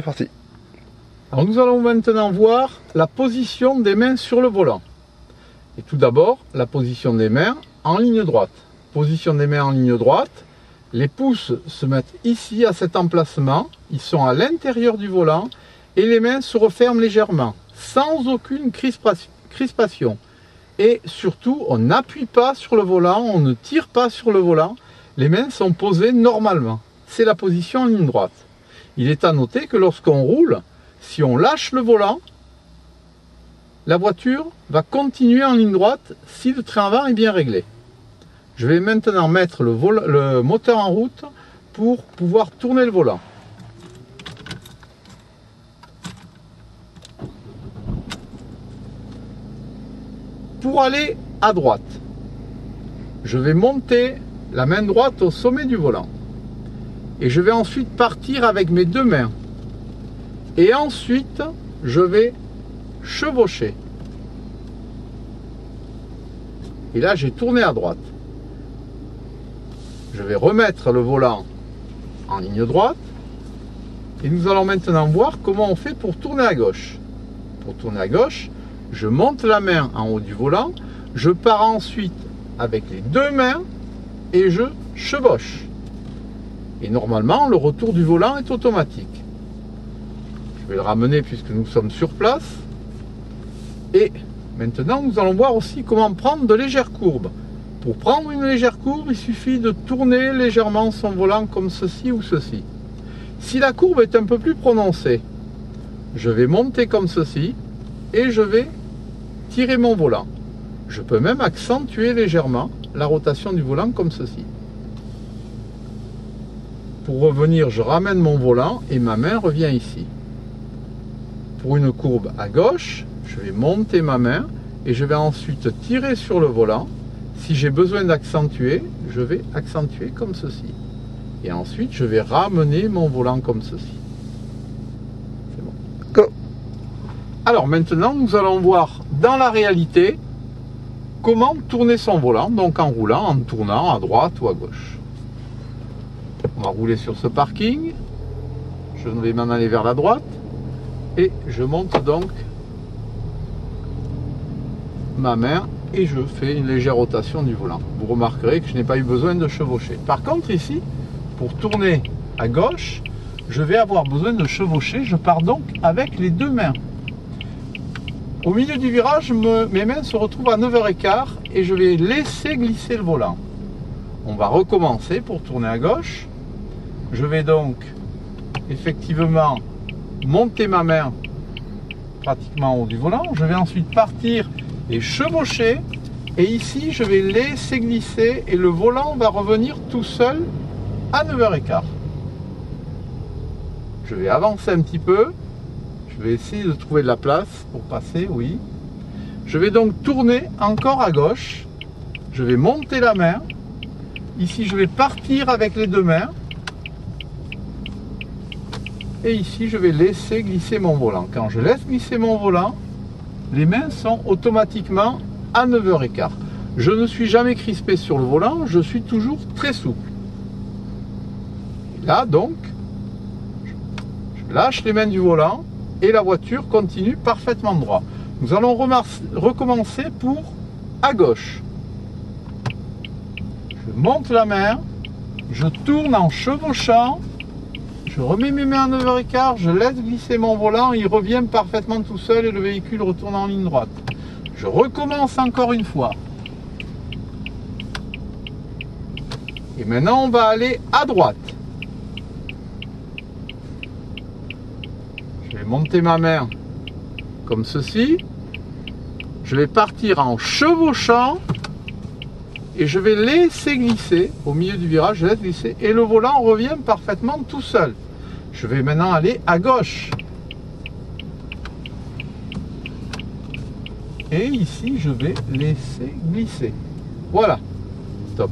C'est parti. Alors nous allons maintenant voir la position des mains sur le volant. Et tout d'abord, la position des mains en ligne droite. Position des mains en ligne droite. Les pouces se mettent ici à cet emplacement. Ils sont à l'intérieur du volant et les mains se referment légèrement, sans aucune crispation. Et surtout, on n'appuie pas sur le volant, on ne tire pas sur le volant. Les mains sont posées normalement. C'est la position en ligne droite. Il est à noter que lorsqu'on roule, si on lâche le volant, la voiture va continuer en ligne droite si le train avant est bien réglé. Je vais maintenant mettre le moteur en route pour pouvoir tourner le volant. Pour aller à droite, je vais monter la main droite au sommet du volant. Et je vais ensuite partir avec mes deux mains. Et ensuite, je vais chevaucher. Et là, j'ai tourné à droite. Je vais remettre le volant en ligne droite. Et nous allons maintenant voir comment on fait pour tourner à gauche. Pour tourner à gauche, je monte la main en haut du volant. Je pars ensuite avec les deux mains et je chevauche. Et normalement, le retour du volant est automatique. Je vais le ramener puisque nous sommes sur place. Et maintenant, nous allons voir aussi comment prendre de légères courbes. Pour prendre une légère courbe, il suffit de tourner légèrement son volant comme ceci ou ceci. Si la courbe est un peu plus prononcée, je vais monter comme ceci et je vais tirer mon volant. Je peux même accentuer légèrement la rotation du volant comme ceci. Pour revenir, je ramène mon volant et ma main revient ici. Pour une courbe à gauche, je vais monter ma main et je vais ensuite tirer sur le volant. Si j'ai besoin d'accentuer, je vais accentuer comme ceci. Et ensuite, je vais ramener mon volant comme ceci. C'est bon. Go. Alors maintenant, nous allons voir dans la réalité comment tourner son volant, donc en roulant, en tournant à droite ou à gauche. On va rouler sur ce parking. Je vais m'en aller vers la droite. Et je monte donc ma main et je fais une légère rotation du volant. Vous remarquerez que je n'ai pas eu besoin de chevaucher. Par contre ici, pour tourner à gauche, je vais avoir besoin de chevaucher. Je pars donc avec les deux mains. Au milieu du virage, mes mains se retrouvent à 9h15 et je vais laisser glisser le volant. On va recommencer pour tourner à gauche. Je vais donc effectivement monter ma main pratiquement en haut du volant. Je vais ensuite partir et chevaucher. Et ici, je vais laisser glisser et le volant va revenir tout seul à 9h15. Je vais avancer un petit peu. Je vais essayer de trouver de la place pour passer, oui. Je vais donc tourner encore à gauche. Je vais monter la main. Ici, je vais partir avec les deux mains. Et ici, je vais laisser glisser mon volant. Quand je laisse glisser mon volant, les mains sont automatiquement à 9h15. Je ne suis jamais crispé sur le volant, je suis toujours très souple. Et là, donc, je lâche les mains du volant et la voiture continue parfaitement droit. Nous allons recommencer pour à gauche. Je monte la main, je tourne en chevauchant. Je remets mes mains à 9h15, je laisse glisser mon volant, il revient parfaitement tout seul et le véhicule retourne en ligne droite. Je recommence encore une fois. Et maintenant on va aller à droite. Je vais monter ma main comme ceci. Je vais partir en chevauchant et je vais laisser glisser au milieu du virage, je laisse glisser et le volant revient parfaitement tout seul. Je vais maintenant aller à gauche. Et ici, je vais laisser glisser. Voilà. Stop.